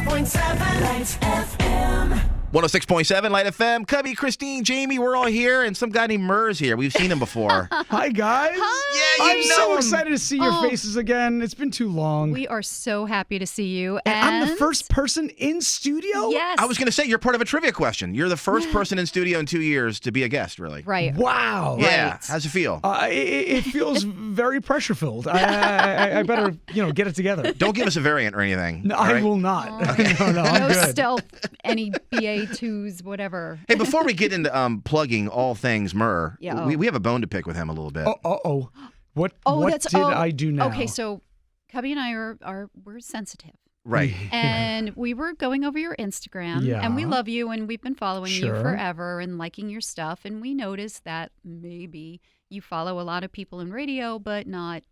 106.7 Lights FM. 106.7 Light FM. Cubby, Christine, Jamie, we're all here, and some guy named Murr's here. We've seen him before. Hi, guys. Yeah, I'm you know so him. excited to see your faces again. It's been too long. We are so happy to see you. And I'm the first person in studio? Yes. I was going to say, you're part of a trivia question. You're the first person in studio in 2 years to be a guest, really. Right. Wow. Yeah. Right. How's it feel? It feels very pressure-filled. I better, get it together. Don't give us a variant or anything. No, all I right? will not. No, I'm No good. stealth, any BA2s, whatever. Hey, before we get into plugging all things Murr, Yeah, we have a bone to pick with him a little bit. What did I do now? Okay, so Cubby and I we're sensitive. Right. And we were going over your Instagram, Yeah. and we love you, and we've been following you Sure. forever and liking your stuff, and we noticed that maybe you follow a lot of people in radio, but not.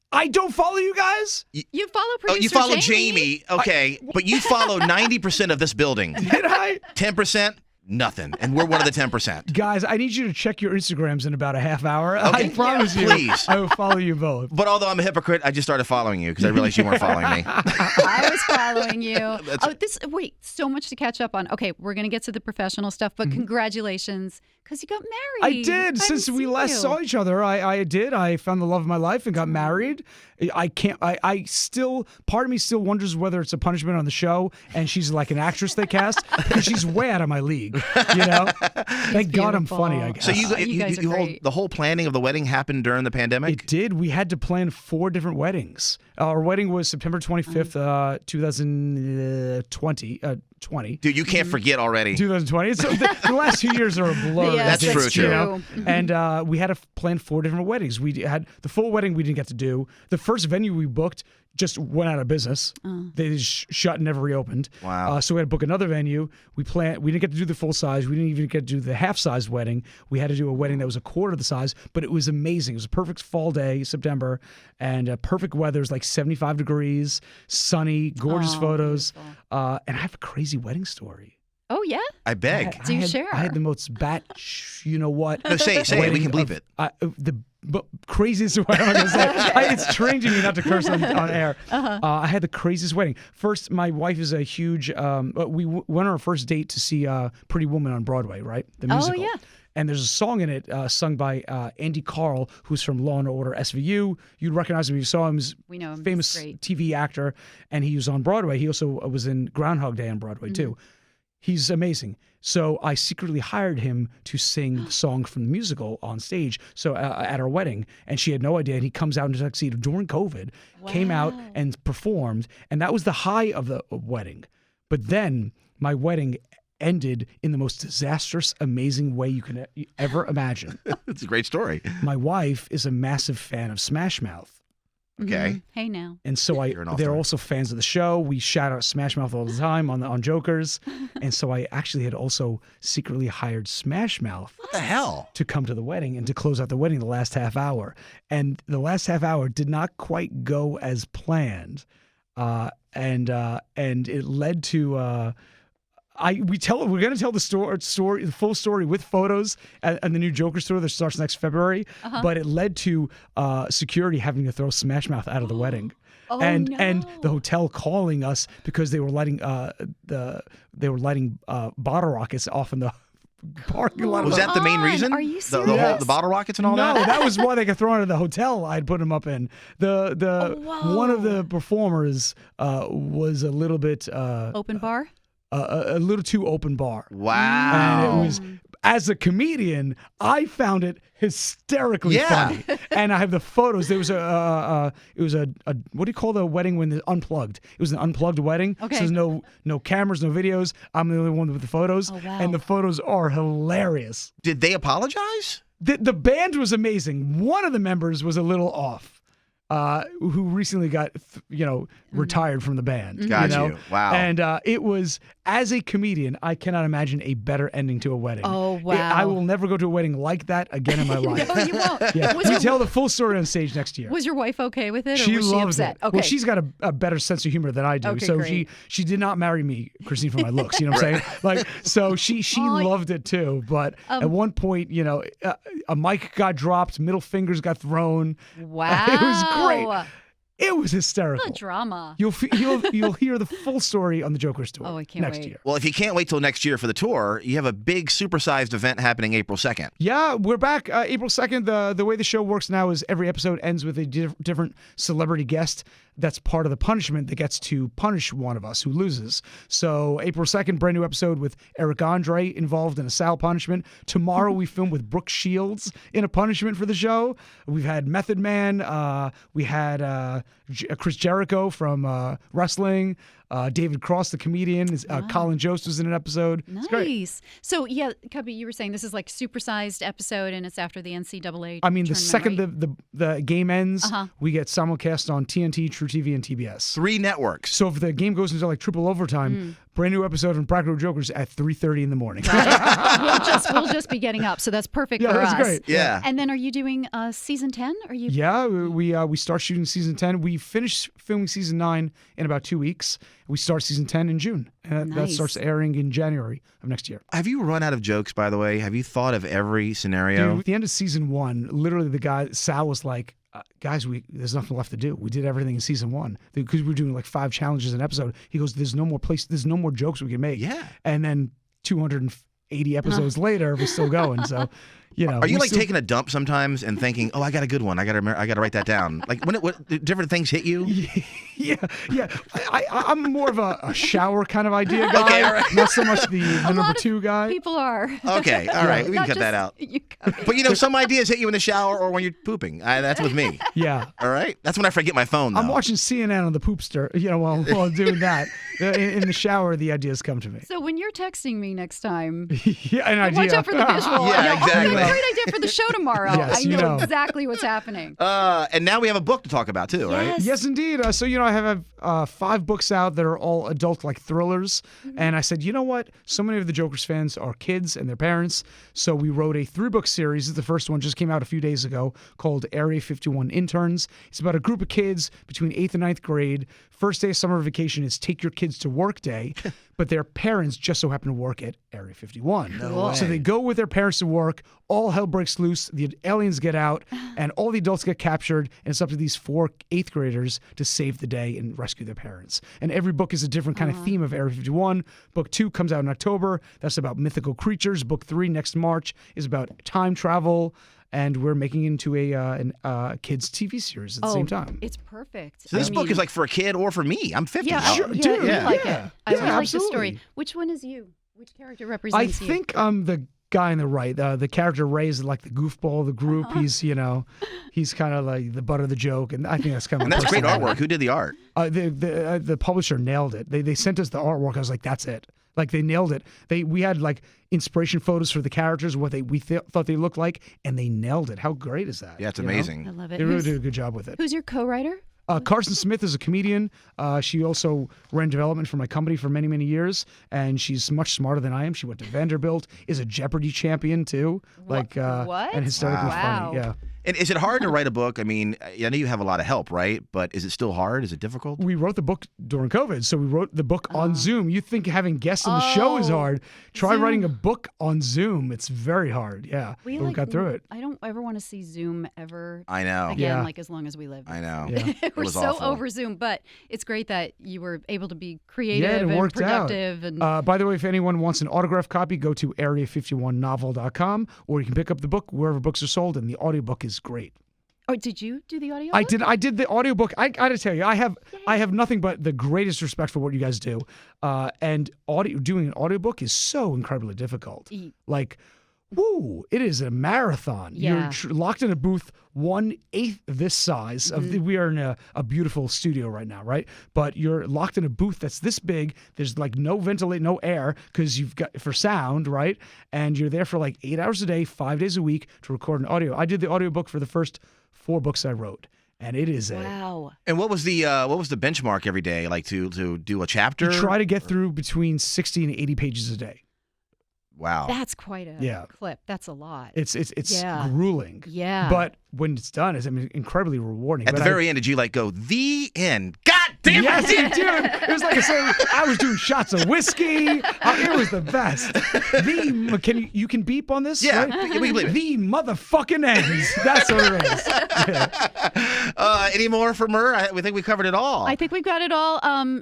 I don't follow you guys? You follow Oh, producer you follow Jamie. Okay. But you follow 90% of this building. Did I? 10%? Nothing. And we're one of the 10%. Guys, I need you to check your Instagrams in about a half hour. Okay. I promise you. Please. I will follow you both. But although I'm a hypocrite, I just started following you because I realized you weren't following me. I was following you. Wait, so much to catch up on. Okay, we're gonna get to the professional stuff, but congratulations, because you got married. I did. Since we last saw each other, I did. I found the love of my life and got married. I still, part of me still wonders whether it's a punishment on the show and she's like an actress they cast because she's way out of my league, Thank God I'm funny, I guess. So you guys are great. the whole planning of the wedding happened during the pandemic? It did. We had to plan 4 different weddings. Our wedding was September 25th, 2020. Dude, you can't forget already. 2020. So the last 2 years are a blur. Yes, That's true. And we had to plan 4 different weddings. We had the full wedding we didn't get to do. The first venue we booked just went out of business. They just shut and never reopened. Wow. So we had to book another venue. We didn't get to do the full size. We didn't even get to do the half size wedding. We had to do a wedding that was a quarter the size, but it was amazing. It was a perfect fall day, September, and perfect weather. It was like 75 degrees, sunny, gorgeous photos. And I have a crazy wedding story. Oh yeah. I beg. Do share. I had the most you know what? No, say it. We can bleep it. The craziest wedding. I'm gonna say. It's strange to me not to curse on air. I had the craziest wedding. First, my wife is a huge. We went on our first date to see Pretty Woman on Broadway, right? The musical. Oh yeah. And there's a song in it sung by Andy Carl, who's from Law and Order SVU. You'd recognize him if you saw him. He's We know him. famous He's great. TV actor, and he was on Broadway. He also was in Groundhog Day on Broadway too. He's amazing. So I secretly hired him to sing the song from the musical on stage. So at our wedding, and she had no idea. And he comes out in a tuxedo during COVID, came out and performed, and that was the high of the wedding. But then my wedding ended in the most disastrous, amazing way you can ever imagine. It's a great story. My wife is a massive fan of Smash Mouth. Okay. Hey now. And so You're an all-star. they're also fans of the show. We shout out Smash Mouth all the time on Jokers. And so I actually had also secretly hired Smash Mouth What the hell? to come to the wedding and to close out the wedding the last half hour. And the last half hour did not quite go as planned. And it led to we're going to tell the full story with photos and the new Joker store that starts next February. But it led to security having to throw Smash Mouth out of the wedding. And the hotel calling us because they were lighting bottle rockets off in the parking lot. Was that the main reason? Are you The serious? the bottle rockets and all No, that? that was why they got thrown out of the hotel I'd put them up in. One of the performers was a little bit Open bar. a little too open bar. Wow. And it was, as a comedian, I found it hysterically funny. And I have the photos. There was a what do you call the wedding when it's unplugged? It was an unplugged wedding. Okay. So there's no cameras, no videos. I'm the only one with the photos. Oh, wow. And the photos are hilarious. Did they apologize? The band was amazing. One of the members was a little off. Who recently got, retired from the band. Got you. Wow. And it was, as a comedian, I cannot imagine a better ending to a wedding. Oh, wow. I will never go to a wedding like that again in my life. No, you won't. Yeah. Was, We your, tell the full story on stage next year. was your wife okay with it, or She was she loves upset? it. Okay. Well, she's got a better sense of humor than I do. Okay, so great. she did not marry me, Christine, for my looks. You know what I'm saying? Like, so she loved it too. But at one point, a mic got dropped, middle fingers got thrown. Wow. It was great. It was hysterical. The drama. You'll hear the full story on the Joker's tour Oh, I can't next wait. year. Well, if you can't wait till next year for the tour, you have a big supersized event happening April 2nd. Yeah, we're back April 2nd. The way the show works now is every episode ends with a different celebrity guest that's part of the punishment that gets to punish one of us who loses. So April 2nd, brand new episode with Eric Andre involved in a Sal punishment. Tomorrow we film with Brooke Shields in a punishment for the show. We've had Method Man. We had Chris Jericho from wrestling. David Cross, the comedian. Colin Jost was in an episode. It's great. Nice. So, yeah, Cubby, you were saying this is like supersized episode and it's after the NCAA I mean, the tournament, second right? the game ends, Uh-huh. we get simulcast on TNT, True TV, and TBS. 3 networks. So if the game goes into like triple overtime, brand new episode of Impractical Jokers at 3:30 in the morning. we'll just be getting up, so that's perfect Yeah, for that's us. great. Yeah. And then, are you doing season 10? Are you? Yeah, we start shooting season 10. We finish filming season 9 in about 2 weeks. We start season 10 in June. And that Nice. starts airing in January of next year. Have you run out of jokes, by the way? Have you thought of every scenario? Dude, at the end of season 1, literally the guy, Sal, was like, guys, there's nothing left to do. We did everything in season 1 because we were doing like 5 challenges an episode. He goes, there's no more jokes we can make. Yeah. And then 280 episodes later, we're still going. So, Are you like taking a dump sometimes and thinking, "Oh, I got a good one. I got to write that down." Like when different things hit you. Yeah. I'm more of a shower kind of idea guy, Okay, all right. not so much the number lot of 2 guy. People are. Okay, all right, we can Not cut that just out. you, Cubby. But some ideas hit you in the shower or when you're pooping. That's with me. Yeah. All right, that's when I forget my phone. Though. I'm watching CNN on the poopster, while doing that. In the shower, the ideas come to me. So when you're texting me next time, Yeah, an idea. watch out for the visual. Yeah, I know, exactly. Oh, great idea for the show tomorrow. Yes, I you know know. exactly what's happening. And now we have a book to talk about too, right? Yes. Yes, indeed. So, I have 5 books out that are all adult, like thrillers. And I said, you know what? So many of the Joker's fans are kids and their parents. So we wrote a 3-book series. The first one just came out a few days ago called Area 51 Interns. It's about a group of kids between 8th and 9th grade. First day of summer vacation is take your kids to work day. But their parents just so happen to work at Area 51. No So way. they go with their parents to work. All hell breaks loose. The aliens get out, and all the adults get captured. And it's up to these 4 8th graders to save the day and rescue their parents. And every book is a different kind of theme of Area 51. Book 2 comes out in October. That's about mythical creatures. Book 3 next March is about time travel. And we're making it into a kids TV series at the same time. It's perfect. So this I book mean, is like for a kid or for me. I'm 50. yeah, now. Sure, yeah, dude, you yeah. like Yeah. it. I Yeah, really like the absolutely. story. Which one is you? Which character I represents you? think I'm the guy on the right. The character Ray is like the goofball of the group. He's he's kind of like the butt of the joke, and I think that's kind of And that's great artwork. Who did the art? The publisher nailed it. They sent us the artwork. I was like, that's it. Like they nailed it. We had like inspiration photos for the characters, what we thought they looked like, and they nailed it. How great is that? Yeah, it's you know? amazing. I love it. They really did a good job with it. Who's your co-writer? Carson Smith is a comedian. She also ran development for my company for many, many years, and she's much smarter than I am. She went to Vanderbilt, is a Jeopardy champion too, What? and hysterically Wow. funny. Yeah, And is it hard to write a book? I mean, I know you have a lot of help, right? But is it still hard? Is it difficult? we wrote the book during COVID, so we wrote the book on Zoom. You think having guests on the show is Oh, hard? Try Zoom. writing a book on Zoom. It's very hard. Yeah, We but we got through it. I don't ever want to see Zoom ever I know. again, Yeah. like as long as we live. I know. Yeah. It We're was so awful. over Zoom, but it's great that you were able to be creative Yeah, it and worked out. productive. And By the way, if anyone wants an autographed copy, go to area51novel.com, or you can pick up the book wherever books are sold, and the audiobook is great. oh, did you do the audio? I did the audiobook. I gotta tell you, I have nothing but the greatest respect for what you guys do. And doing an audiobook is so incredibly difficult. Like, woo, it is a marathon. Yeah. You're locked in a booth 1/8 this size. We are in a beautiful studio right now, right? But you're locked in a booth that's this big. There's like no ventilate, no air, because you've got for sound, right? And you're there for like 8 hours a day, 5 days a week to record an audio. I did the audiobook for the first 4 books I wrote, and it is Wow. And what was the benchmark every day? Like to do a chapter? you try to get through between 60 and 80 pages a day. Wow. That's quite a Yeah. clip. That's a lot. It's Yeah. grueling. Yeah. But when it's done, it's incredibly rewarding. At But the very end, did you like go the end? God Damn Yes, it. dude. It was like I was doing shots of whiskey. It was the best. You can beep on this? Yeah, right? we can believe it. The motherfucking ends. That's what it is. Yeah. Any more for Murr? We think we covered it all. I think we've got it all.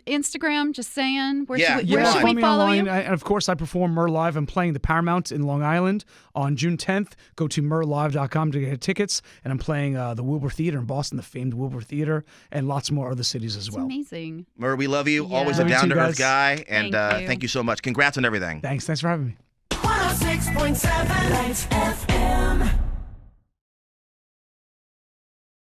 Instagram, just saying. Where Yeah, should we, yeah. where should Follow we me follow online. you? And of course, I perform Murr Live. I'm playing the Paramount in Long Island on June 10th. Go to murrlive.com to get tickets. And I'm playing the Wilbur Theater in Boston, the famed Wilbur Theater, and lots more other cities as It's well. amazing. Murr, we love you. Yeah. Always a Love you too, down-to-earth guys. guy. And Thank you. thank you so much. Congrats on everything. Thanks for having me. 106.7 Lights FM.